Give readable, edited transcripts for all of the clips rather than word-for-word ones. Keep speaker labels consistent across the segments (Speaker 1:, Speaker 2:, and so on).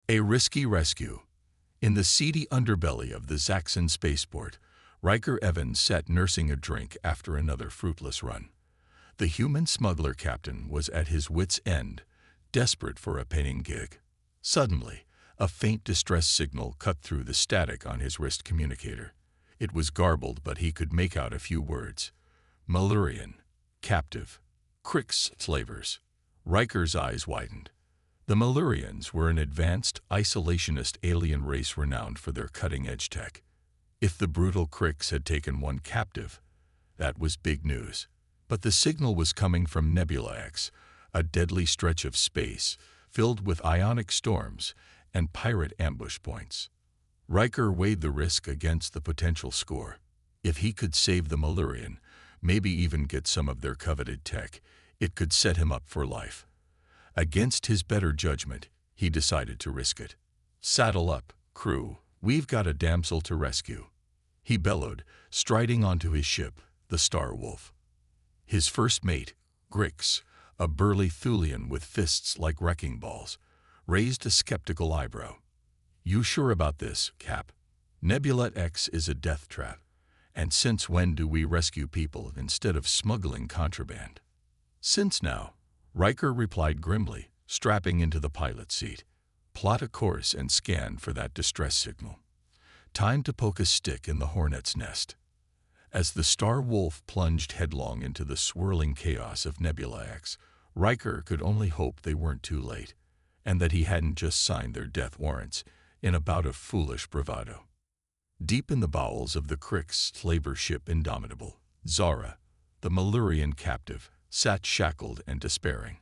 Speaker 1: A risky rescue. In the seedy underbelly of the Zaxxon spaceport, Riker Evans sat nursing a drink after another fruitless run. The human smuggler captain was at his wits' end, desperate for a paying gig. Suddenly, a faint distress signal cut through the static on his wrist communicator. It was garbled, but he could make out a few words. Malurian, captive, Krix slavers. Riker's eyes widened. The Malurians were an advanced, isolationist alien race renowned for their cutting-edge tech. If the brutal Krix had taken one captive, that was big news. But the signal was coming from Nebula X, a deadly stretch of space filled with ionic storms and pirate ambush points. Riker weighed the risk against the potential score. If he could save the Malurian, maybe even get some of their coveted tech, it could set him up for life. Against his better judgment, he decided to risk it. "Saddle up, crew. We've got a damsel to rescue," he bellowed, striding onto his ship, the Star Wolf. His first mate, Grix, a burly Thulian with fists like wrecking balls, raised a skeptical eyebrow. "You sure about this, Cap? Nebula X is a death trap. And since when do we rescue people instead of smuggling contraband?" "Since now," Riker replied grimly, strapping into the pilot's seat. "Plot a course and scan for that distress signal. Time to poke a stick in the hornet's nest." As the Star Wolf plunged headlong into the swirling chaos of Nebula X, Riker could only hope they weren't too late, and that he hadn't just signed their death warrants in a bout of foolish bravado. Deep in the bowels of the Krix slaver ship Indomitable, Zara, the Malurian captive, sat shackled and despairing.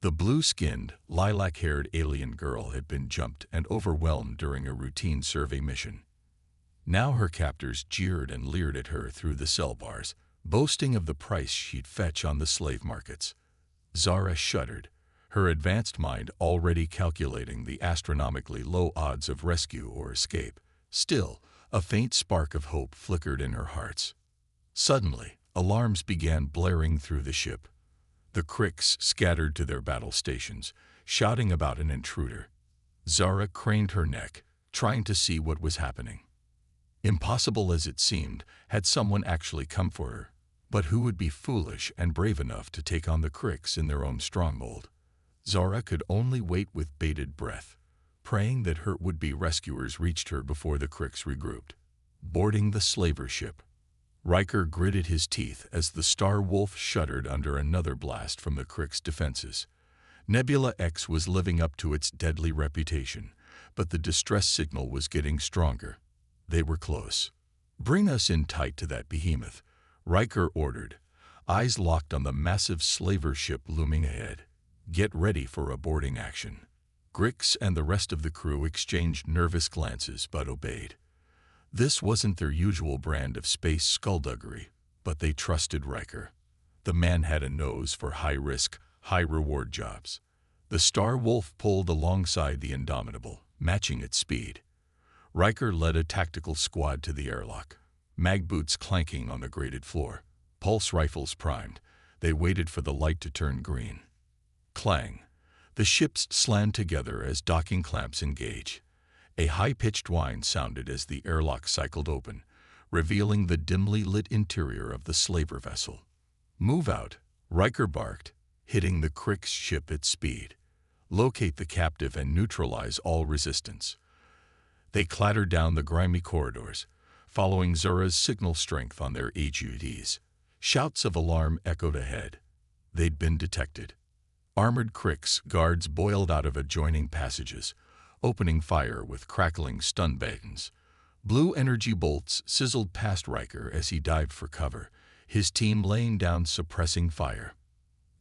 Speaker 1: The blue-skinned, lilac-haired alien girl had been jumped and overwhelmed during a routine survey mission. Now her captors jeered and leered at her through the cell bars, boasting of the price she'd fetch on the slave markets. Zara shuddered, her advanced mind already calculating the astronomically low odds of rescue or escape. Still, a faint spark of hope flickered in her heart. Suddenly, alarms began blaring through the ship. The Krix scattered to their battle stations, shouting about an intruder. Zara craned her neck, trying to see what was happening. Impossible as it seemed, had someone actually come for her. But who would be foolish and brave enough to take on the Krix in their own stronghold? Zara could only wait with bated breath, praying that her would-be rescuers reached her before the Krix regrouped. Boarding the slaver ship, Riker gritted his teeth as the Star Wolf shuddered under another blast from the Krix defenses. Nebula X was living up to its deadly reputation, but the distress signal was getting stronger. They were close. "Bring us in tight to that behemoth," Riker ordered, eyes locked on the massive slaver ship looming ahead. "Get ready for a boarding action." Grix and the rest of the crew exchanged nervous glances but obeyed. This wasn't their usual brand of space skullduggery, but they trusted Riker. The man had a nose for high-risk, high-reward jobs. The Star Wolf pulled alongside the Indomitable, matching its speed. Riker led a tactical squad to the airlock, mag boots clanking on the grated floor, pulse rifles primed. They waited for the light to turn green. Clang! The ships slammed together as docking clamps engage. A high-pitched whine sounded as the airlock cycled open, revealing the dimly lit interior of the slaver vessel. "Move out," Riker barked, hitting the Krix ship at speed. "Locate the captive and neutralize all resistance." They clattered down the grimy corridors, following Zara's signal strength on their HUDs. Shouts of alarm echoed ahead. They'd been detected. Armored Krix guards boiled out of adjoining passages, opening fire with crackling stun buttons. Blue energy bolts sizzled past Riker as he dived for cover, his team laying down suppressing fire.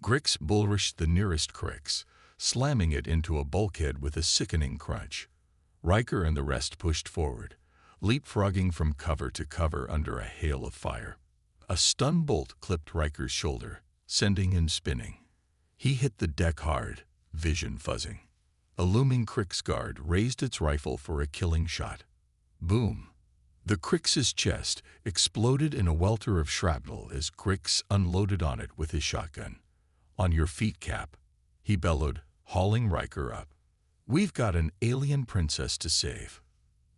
Speaker 1: Grix bulrished the nearest Krix, slamming it into a bulkhead with a sickening crunch. Riker and the rest pushed forward, leapfrogging from cover to cover under a hail of fire. A stun bolt clipped Riker's shoulder, sending him spinning. He hit the deck hard, vision fuzzing. A looming Krix guard raised its rifle for a killing shot. Boom! The Krix's chest exploded in a welter of shrapnel as Grix unloaded on it with his shotgun. "On your feet, Cap," he bellowed, hauling Riker up. We've got an alien princess to save.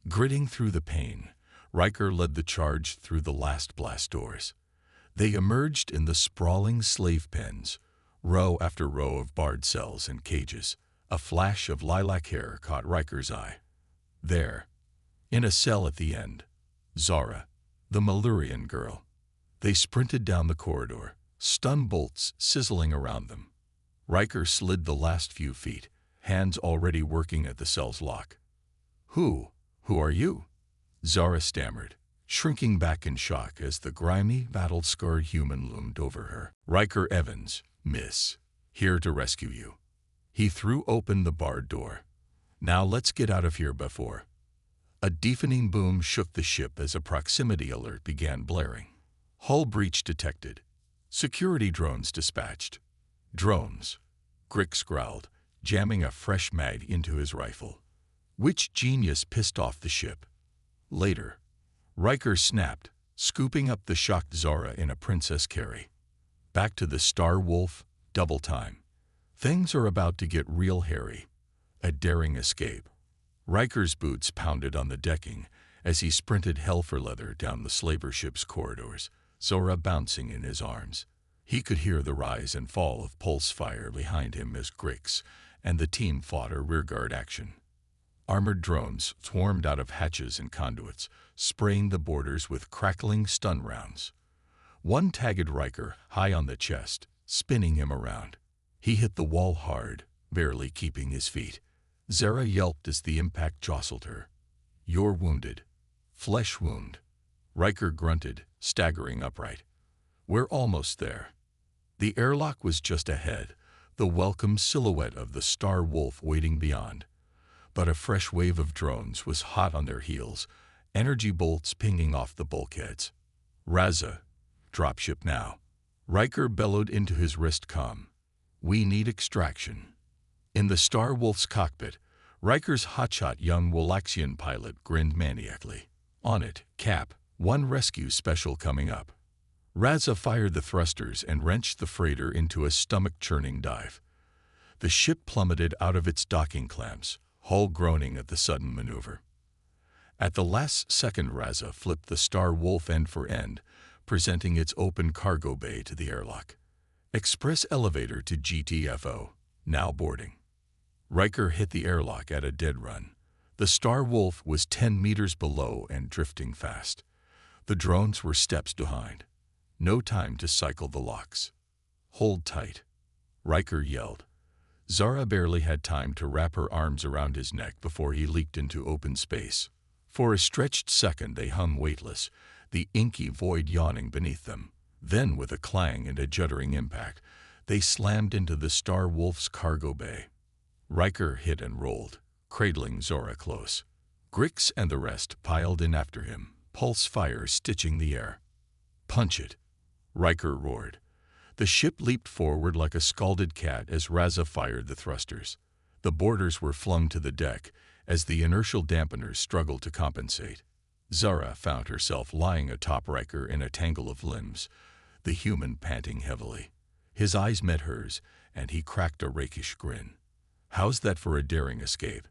Speaker 1: Gritting through the pain, Riker led the charge through the last blast doors. They emerged in the sprawling slave pens, row after row of barred cells and cages. A flash of lilac hair caught Riker's eye. There, in a cell at the end, Zara, the Malurian girl. They sprinted down the corridor, stun bolts sizzling around them. Riker slid the last few feet, hands already working at the cell's lock. Who are you? Zara stammered, shrinking back in shock as the grimy, battle-scarred human loomed over her. Riker Evans, miss, here to rescue you. He threw open the barred door. Now let's get out of here before. A deafening boom shook the ship as a proximity alert began blaring. Hull breach detected. Security drones dispatched. Drones, Grix growled, jamming a fresh mag into his rifle. Which genius pissed off the ship? Later, Riker snapped, scooping up the shocked Zara in a princess carry. Back to the Star Wolf, double time. Things are about to get real hairy. A daring escape. Riker's boots pounded on the decking as he sprinted hell for leather down the slaver ship's corridors, Zara bouncing in his arms. He could hear the rise and fall of pulse fire behind him as Grix and the team fought a rearguard action. Armored drones swarmed out of hatches and conduits, spraying the borders with crackling stun rounds. One tagged Riker high on the chest, spinning him around. He hit the wall hard, barely keeping his feet. Zara yelped as the impact jostled her. You're wounded. Flesh wound. Riker grunted, staggering upright. We're almost there. The airlock was just ahead, the welcome silhouette of the Star Wolf waiting beyond. But a fresh wave of drones was hot on their heels, energy bolts pinging off the bulkheads. Raza, dropship now. Riker bellowed into his wrist comm. We need extraction. In the Star Wolf's cockpit, Riker's hotshot young Wallaxian pilot grinned maniacally. On it, Cap, one rescue special coming up. Raza fired the thrusters and wrenched the freighter into a stomach-churning dive. The ship plummeted out of its docking clamps, hull groaning at the sudden maneuver. At the last second, Raza flipped the Star Wolf end for end, presenting its open cargo bay to the airlock. Express elevator to GTFO, now boarding. Riker hit the airlock at a dead run. The Star Wolf was 10 meters below and drifting fast. The drones were steps behind. No time to cycle the locks. Hold tight, Riker yelled. Zara barely had time to wrap her arms around his neck before he leaped into open space. For a stretched second they hung weightless, the inky void yawning beneath them. Then, with a clang and a juddering impact, they slammed into the Star Wolf's cargo bay. Riker hit and rolled, cradling Zora close. Grix and the rest piled in after him, pulse fire stitching the air. Punch it, Riker roared. The ship leaped forward like a scalded cat as Raza fired the thrusters. The boarders were flung to the deck as the inertial dampeners struggled to compensate. Zara found herself lying atop Riker in a tangle of limbs, the human panting heavily. His eyes met hers, and he cracked a rakish grin. How's that for a daring escape?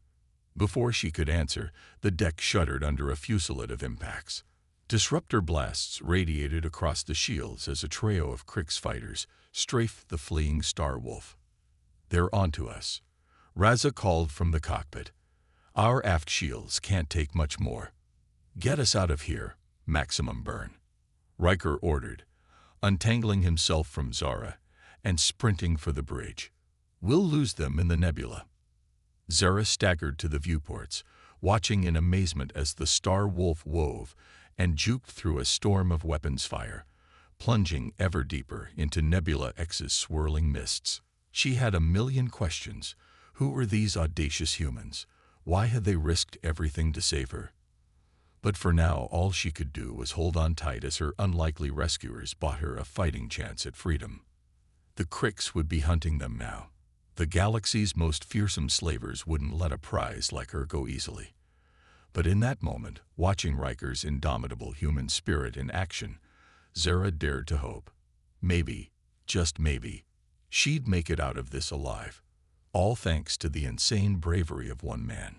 Speaker 1: Before she could answer, the deck shuddered under a fusillade of impacts. Disruptor blasts radiated across the shields as a trio of Krix fighters strafed the fleeing Star Wolf. They're onto us, Raza called from the cockpit. Our aft shields can't take much more. Get us out of here, maximum burn, Riker ordered, untangling himself from Zara and sprinting for the bridge. We'll lose them in the nebula. Zara staggered to the viewports, watching in amazement as the Star Wolf wove and juked through a storm of weapons fire, plunging ever deeper into Nebula X's swirling mists. She had a million questions. Who were these audacious humans? Why had they risked everything to save her? But for now, all she could do was hold on tight as her unlikely rescuers bought her a fighting chance at freedom. The Krix would be hunting them now. The galaxy's most fearsome slavers wouldn't let a prize like her go easily. But in that moment, watching Riker's indomitable human spirit in action, Zara dared to hope. Maybe, just maybe, she'd make it out of this alive. all thanks to the insane bravery of one man.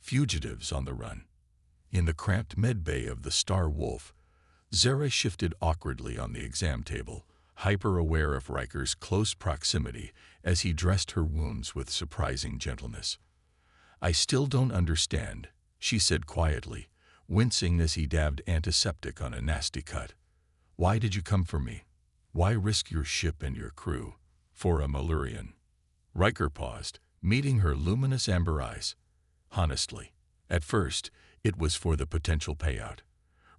Speaker 1: Fugitives on the run. In the cramped medbay of the Star Wolf, Zara shifted awkwardly on the exam table, hyper-aware of Riker's close proximity as he dressed her wounds with surprising gentleness. "I still don't understand," she said quietly, wincing as he dabbed antiseptic on a nasty cut. "Why did you come for me? Why risk your ship and your crew for a Malurian?" Riker paused, meeting her luminous amber eyes. "Honestly, at first, it was for the potential payout.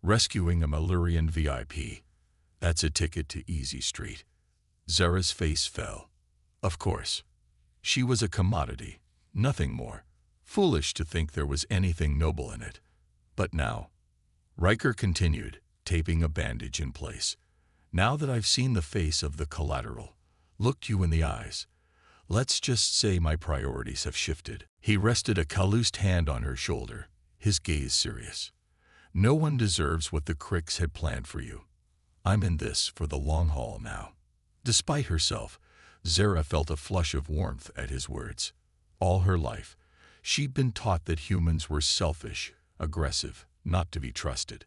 Speaker 1: Rescuing a Malurian VIP. That's a ticket to Easy Street." Zara's face fell. Of course. She was a commodity, nothing more. Foolish to think there was anything noble in it. But now, Riker continued, taping a bandage in place. "Now that I've seen the face of the collateral, looked you in the eyes, let's just say my priorities have shifted." He rested a calloused hand on her shoulder, his gaze serious. "No one deserves what the Cricks had planned for you. I'm in this for the long haul now." Despite herself, Zara felt a flush of warmth at his words. All her life, she'd been taught that humans were selfish, aggressive, not to be trusted.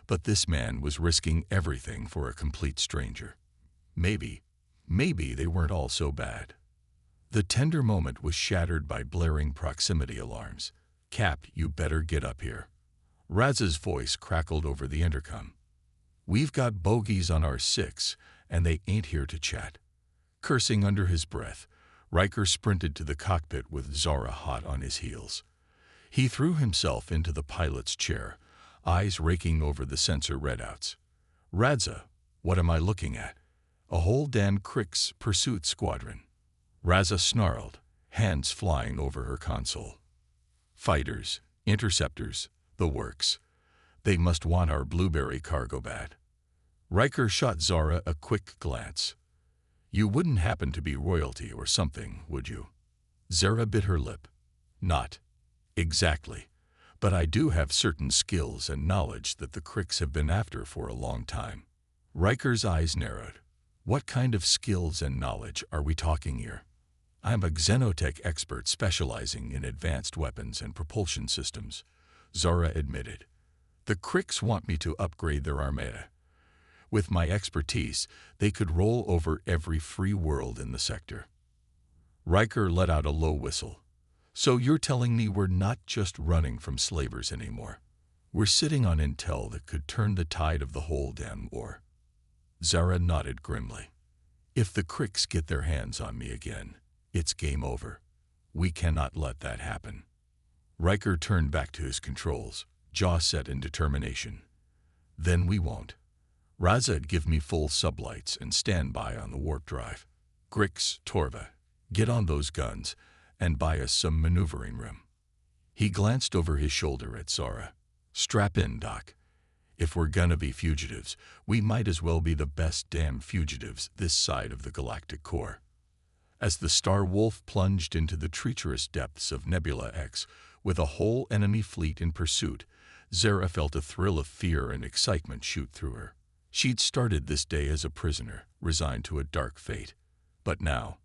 Speaker 1: But this man was risking everything for a complete stranger. Maybe they weren't all so bad. The tender moment was shattered by blaring proximity alarms. "Cap, you better get up here." Raz's voice crackled over the intercom. "We've got bogeys on our 6, and they ain't here to chat." Cursing under his breath, Riker sprinted to the cockpit with Zara hot on his heels. He threw himself into the pilot's chair, eyes raking over the sensor readouts. "Raza, what am I looking at? A whole damn Cricks pursuit squadron." Raza snarled, hands flying over her console. "Fighters, interceptors, the works. They must want our blueberry cargo bad." Riker shot Zara a quick glance. "You wouldn't happen to be royalty or something, would you?" Zara bit her lip. "Not exactly. But I do have certain skills and knowledge that the Cricks have been after for a long time." Riker's eyes narrowed. "What kind of skills and knowledge are we talking here?" "I'm a xenotech expert specializing in advanced weapons and propulsion systems," Zara admitted. "The Cricks want me to upgrade their armada. With my expertise, they could roll over every free world in the sector." Riker let out a low whistle. "So you're telling me we're not just running from slavers anymore. We're sitting on intel that could turn the tide of the whole damn war." Zara nodded grimly. "If the Cricks get their hands on me again, it's game over. We cannot let that happen." Riker turned back to his controls, jaw set in determination. "Then we won't. Raza, give me full sublights and stand by on the warp drive. Grix, Torva, get on those guns and buy us some maneuvering room." He glanced over his shoulder at Zara. "Strap in, Doc. If we're gonna be fugitives, we might as well be the best damn fugitives this side of the galactic core." As the Star Wolf plunged into the treacherous depths of Nebula X with a whole enemy fleet in pursuit, Zara felt a thrill of fear and excitement shoot through her. She'd started this day as a prisoner, resigned to a dark fate. But now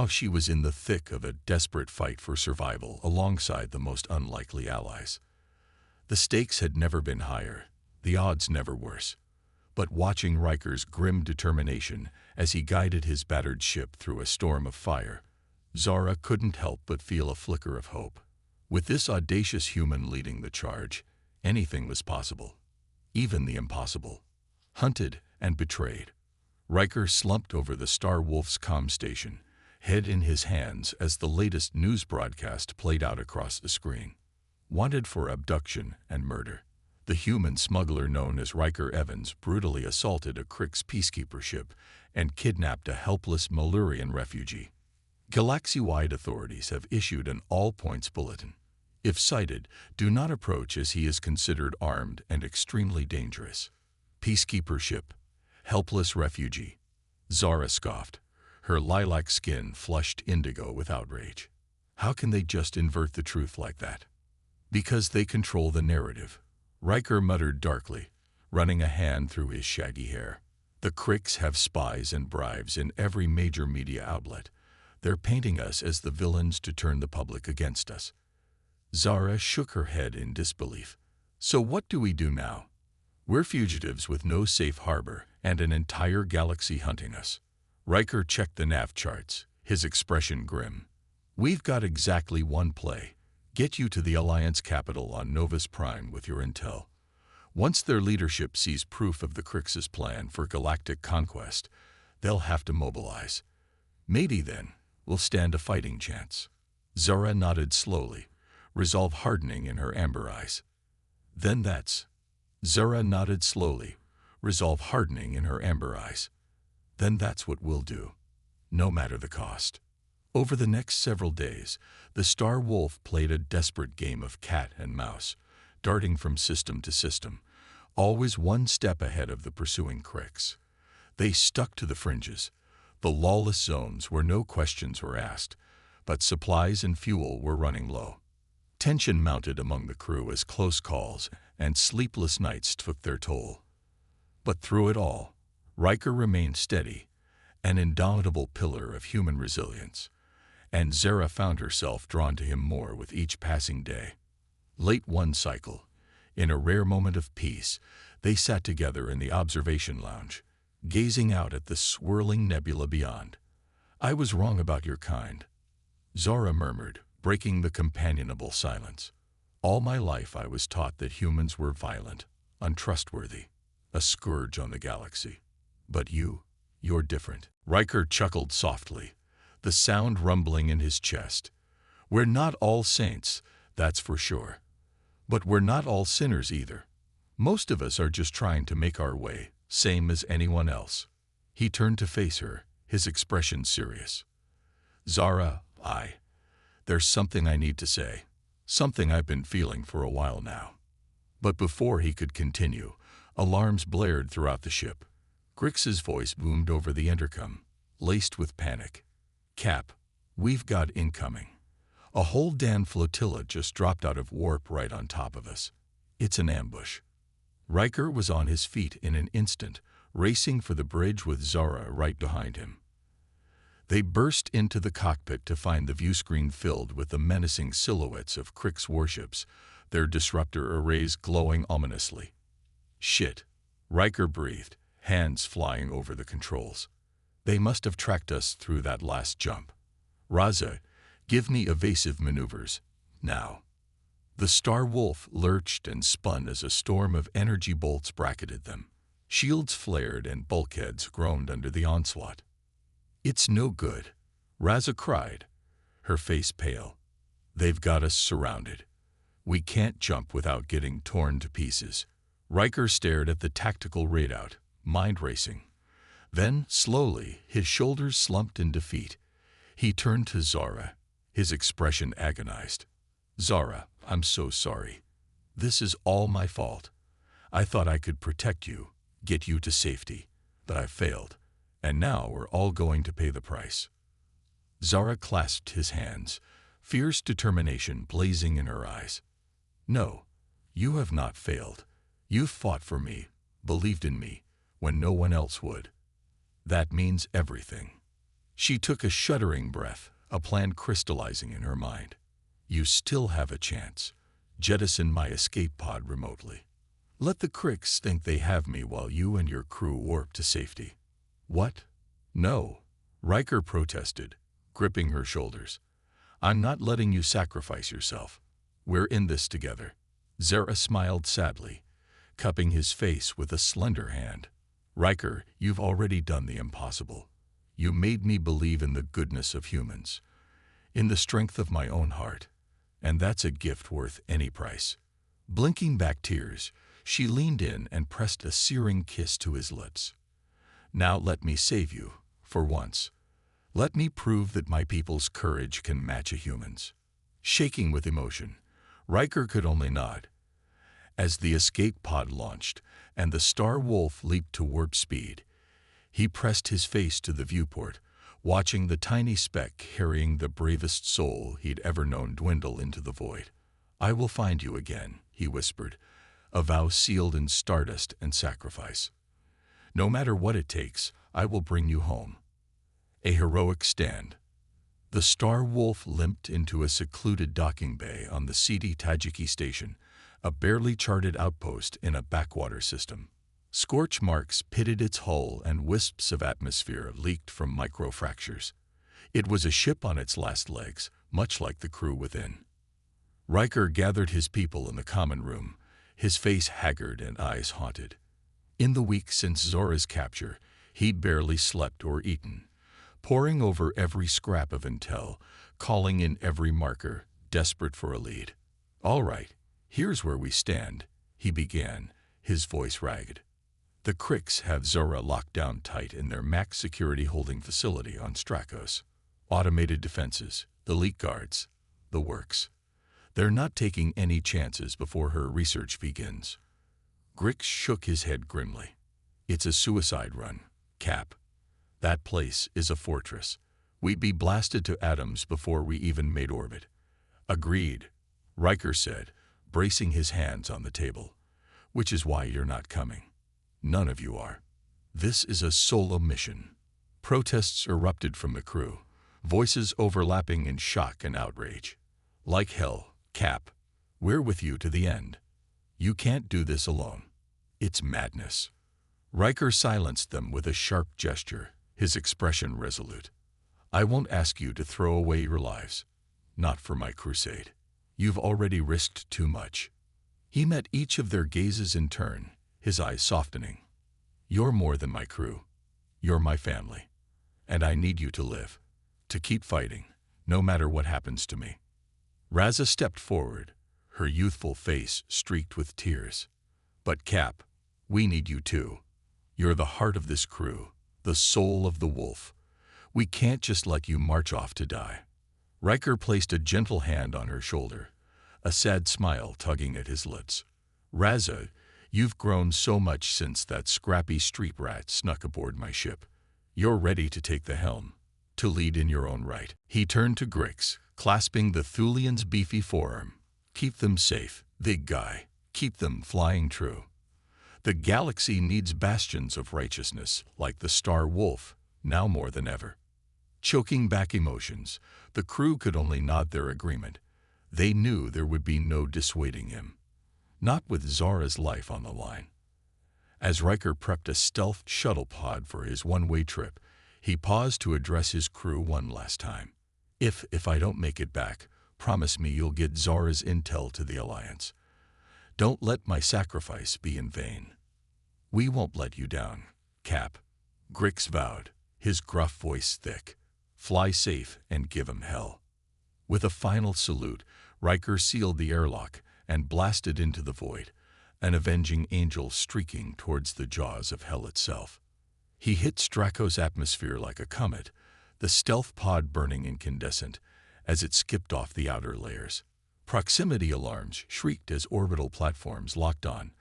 Speaker 1: she was in the thick of a desperate fight for survival alongside the most unlikely allies. The stakes had never been higher, the odds never worse. But watching Riker's grim determination as he guided his battered ship through a storm of fire, Zara couldn't help but feel a flicker of hope. With this audacious human leading the charge, anything was possible, even the impossible. Hunted and betrayed, Riker slumped over the Star Wolf's comm station, head in his hands as the latest news broadcast played out across the screen. Wanted for abduction and murder, the human smuggler known as Riker Evans brutally assaulted a Crix peacekeeper ship and kidnapped a helpless Malurian refugee. Galaxy-wide authorities have issued an all-points bulletin. If sighted, do not approach as he is considered armed and extremely dangerous. Peacekeeper ship, helpless refugee. Zara scoffed, her lilac skin flushed indigo with outrage. How can they just invert the truth like that? Because they control the narrative, Riker muttered darkly, running a hand through his shaggy hair. The Cricks have spies and bribes in every major media outlet. They're painting us as the villains to turn the public against us. Zara shook her head in disbelief. So what do we do now? We're fugitives with no safe harbor and an entire galaxy hunting us. Riker checked the nav charts, his expression grim. We've got exactly one play. Get you to the Alliance capital on Novus Prime with your intel. Once their leadership sees proof of the Crix's plan for galactic conquest, they'll have to mobilize. Maybe then we'll stand a fighting chance. Zara nodded slowly, resolve hardening in her amber eyes. Then that's... Zara nodded slowly, resolve hardening in her amber eyes. Then that's what we'll do, no matter the cost. Over the next several days, the Star Wolf played a desperate game of cat and mouse, darting from system to system, always one step ahead of the pursuing Crix. They stuck to the fringes, the lawless zones where no questions were asked, but supplies and fuel were running low. Tension mounted among the crew as close calls and sleepless nights took their toll. But through it all, Riker remained steady, an indomitable pillar of human resilience, and Zara found herself drawn to him more with each passing day. Late one cycle, in a rare moment of peace, they sat together in the observation lounge, gazing out at the swirling nebula beyond. "I was wrong about your kind," Zara murmured, breaking the companionable silence. "All my life I was taught that humans were violent, untrustworthy, a scourge on the galaxy. But you're different." Riker chuckled softly, the sound rumbling in his chest. "We're not all saints, that's for sure. But we're not all sinners either. Most of us are just trying to make our way, same as anyone else." He turned to face her, his expression serious. "Zara, there's something I need to say, something I've been feeling for a while now." But before he could continue, alarms blared throughout the ship. Grix's voice boomed over the intercom, laced with panic. "Cap, we've got incoming. A whole damn flotilla just dropped out of warp right on top of us. It's an ambush." Riker was on his feet in an instant, racing for the bridge with Zara right behind him. They burst into the cockpit to find the viewscreen filled with the menacing silhouettes of Crix warships, their disruptor arrays glowing ominously. "Shit," Riker breathed, hands flying over the controls. "They must have tracked us through that last jump. Raza, give me evasive maneuvers, now." The Star Wolf lurched and spun as a storm of energy bolts bracketed them. Shields flared and bulkheads groaned under the onslaught. "It's no good," Raza cried, her face pale. "They've got us surrounded. We can't jump without getting torn to pieces." Riker stared at the tactical readout, mind racing. Then, slowly, his shoulders slumped in defeat. He turned to Zara, his expression agonized. "Zara, I'm so sorry. This is all my fault. I thought I could protect you, get you to safety, but I failed. And now we're all going to pay the price." Zara clasped his hands, fierce determination blazing in her eyes. "No, you have not failed. You've fought for me, believed in me, when no one else would. That means everything." She took a shuddering breath, a plan crystallizing in her mind. "You still have a chance. Jettison my escape pod remotely. Let the Crix think they have me while you and your crew warp to safety." "What? No," Riker protested, gripping her shoulders. "I'm not letting you sacrifice yourself. We're in this together." Zara smiled sadly, cupping his face with a slender hand. "Riker, you've already done the impossible. You made me believe in the goodness of humans, in the strength of my own heart, and that's a gift worth any price." Blinking back tears, she leaned in and pressed a searing kiss to his lips. "Now let me save you, for once. Let me prove that my people's courage can match a human's." Shaking with emotion, Riker could only nod. As the escape pod launched and the Star Wolf leaped to warp speed, he pressed his face to the viewport, watching the tiny speck carrying the bravest soul he'd ever known dwindle into the void. "I will find you again," he whispered, a vow sealed in stardust and sacrifice. "No matter what it takes, I will bring you home." A heroic stand. The Star Wolf limped into a secluded docking bay on the seedy Tajiki station, a barely charted outpost in a backwater system. Scorch marks pitted its hull and wisps of atmosphere leaked from microfractures. It was a ship on its last legs, much like the crew within. Riker gathered his people in the common room, his face haggard and eyes haunted. In the week since Zora's capture, he'd barely slept or eaten, poring over every scrap of intel, calling in every marker, desperate for a lead. "All right, here's where we stand," he began, his voice ragged. "The Cricks have Zora locked down tight in their max security holding facility on Strakos. Automated defenses, the leak guards, the works. They're not taking any chances before her research begins." Grix shook his head grimly. "It's a suicide run, Cap. That place is a fortress. We'd be blasted to atoms before we even made orbit." "Agreed," Riker said, bracing his hands on the table. "Which is why you're not coming. None of you are. This is a solo mission." Protests erupted from the crew, voices overlapping in shock and outrage. "Like hell, Cap. We're with you to the end. You can't do this alone. It's madness." Riker silenced them with a sharp gesture, his expression resolute. "I won't ask you to throw away your lives. Not for my crusade. You've already risked too much." He met each of their gazes in turn, his eyes softening. "You're more than my crew. You're my family. And I need you to live, to keep fighting, no matter what happens to me." Raza stepped forward, her youthful face streaked with tears. "But Cap, we need you too. You're the heart of this crew, the soul of the Wolf. We can't just let you march off to die." Riker placed a gentle hand on her shoulder, a sad smile tugging at his lips. "Raza, you've grown so much since that scrappy street rat snuck aboard my ship. You're ready to take the helm, to lead in your own right." He turned to Grix, clasping the Thulian's beefy forearm. "Keep them safe, big guy. Keep them flying true. The galaxy needs bastions of righteousness like the Star Wolf, now more than ever." Choking back emotions, the crew could only nod their agreement. They knew there would be no dissuading him. Not with Zora's life on the line. As Riker prepped a stealth shuttle pod for his one-way trip, he paused to address his crew one last time. If I don't make it back, promise me you'll get Zora's intel to the Alliance. Don't let my sacrifice be in vain." "We won't let you down, Cap," Grix vowed, his gruff voice thick. "Fly safe and give 'em hell." With a final salute, Riker sealed the airlock and blasted into the void, an avenging angel streaking towards the jaws of hell itself. He hit Strakos' atmosphere like a comet, the stealth pod burning incandescent as it skipped off the outer layers. Proximity alarms shrieked as orbital platforms locked on,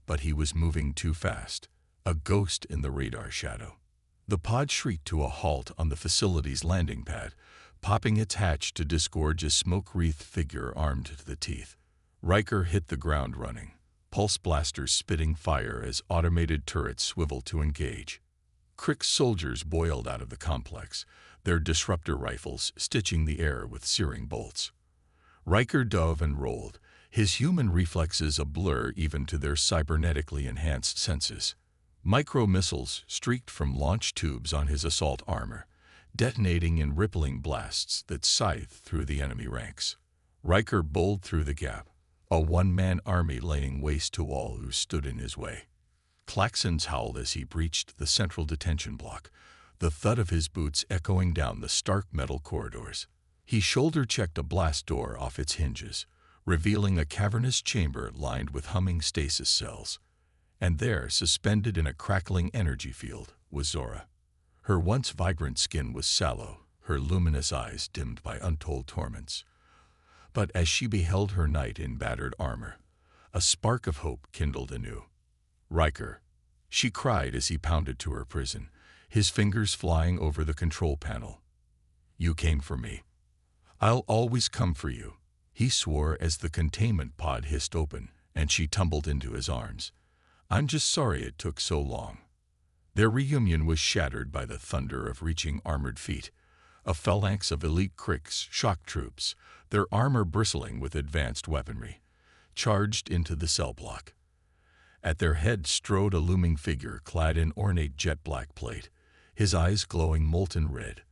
Speaker 1: but he was moving too fast, a ghost in the radar shadow. The pod shrieked to a halt on the facility's landing pad, popping its hatch to disgorge a smoke-wreathed figure armed to the teeth. Riker hit the ground running, pulse blasters spitting fire as automated turrets swiveled to engage. Crick's soldiers boiled out of the complex, their disruptor rifles stitching the air with searing bolts. Riker dove and rolled, his human reflexes a blur even to their cybernetically enhanced senses. Micro-missiles streaked from launch tubes on his assault armor, detonating in rippling blasts that scythed through the enemy ranks. Riker bowled through the gap, a one-man army laying waste to all who stood in his way. Klaxons howled as he breached the central detention block, the thud of his boots echoing down the stark metal corridors. He shoulder-checked a blast door off its hinges, revealing a cavernous chamber lined with humming stasis cells. And there, suspended in a crackling energy field, was Zora. Her once vibrant skin was sallow, her luminous eyes dimmed by untold torments. But as she beheld her knight in battered armor, a spark of hope kindled anew. "Riker," she cried as he pounded to her prison, his fingers flying over the control panel. "You came for me. I'll always come for you," he swore as the containment pod hissed open and she tumbled into his arms. "I'm just sorry it took so long." Their reunion was shattered by the thunder of reaching armored feet, A phalanx of elite Krix shock troops, their armor bristling with advanced weaponry, charged into the cell block. At their head strode a looming figure clad in ornate jet-black plate, his eyes glowing molten red.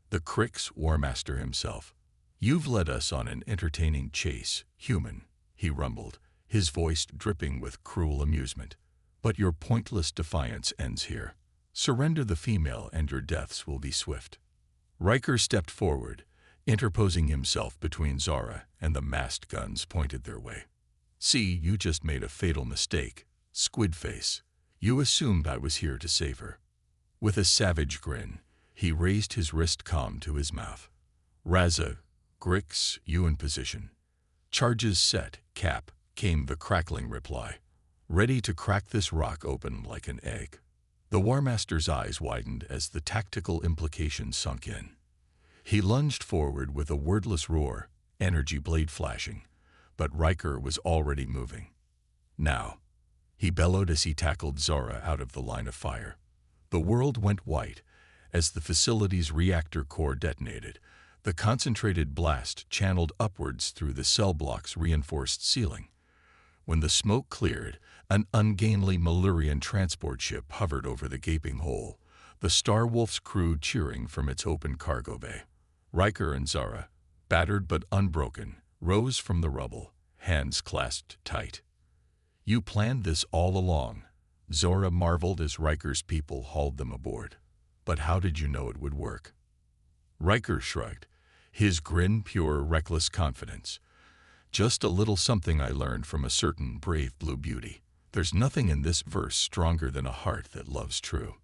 Speaker 1: The Krix Warmaster himself. "You've led us on an entertaining chase, human," he rumbled, his voice dripping with cruel amusement. "But your pointless defiance ends here. Surrender the female and your deaths will be swift." Riker stepped forward, interposing himself between Zara and the massed guns pointed their way. "See, you just made a fatal mistake, Squidface. You assumed I was here to save her." With a savage grin, he raised his wrist comm to his mouth. "Raza, Grix, you in position." "Charges set, Cap," came the crackling reply. "Ready to crack this rock open like an egg." The Warmaster's eyes widened as the tactical implications sunk in. He lunged forward with a wordless roar, energy blade flashing, but Riker was already moving. "Now," he bellowed as he tackled Zara out of the line of fire. The world went white as the facility's reactor core detonated, the concentrated blast channeled upwards through the cell block's reinforced ceiling. When the smoke cleared, an ungainly Malurian transport ship hovered over the gaping hole, the Star Wolf's crew cheering from its open cargo bay. Riker and Zara, battered but unbroken, rose from the rubble, hands clasped tight. "You planned this all along," Zora marveled as Riker's people hauled them aboard. "But how did you know it would work?" Riker shrugged, his grin pure, reckless confidence. "Just a little something I learned from a certain brave blue beauty. There's nothing in this verse stronger than a heart that loves true."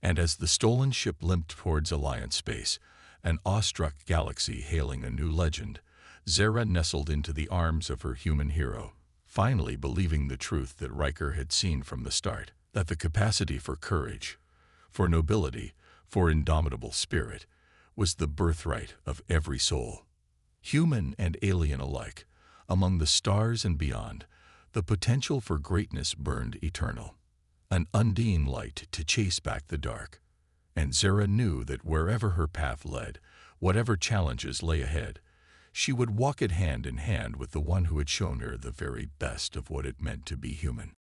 Speaker 1: And as the stolen ship limped towards Alliance space, an awestruck galaxy hailing a new legend, Zara nestled into the arms of her human hero, finally believing the truth that Riker had seen from the start, that the capacity for courage, for nobility, for indomitable spirit, was the birthright of every soul. Human and alien alike, among the stars and beyond, the potential for greatness burned eternal. An undine light to chase back the dark. And Zara knew that wherever her path led, whatever challenges lay ahead, she would walk it hand in hand with the one who had shown her the very best of what it meant to be human.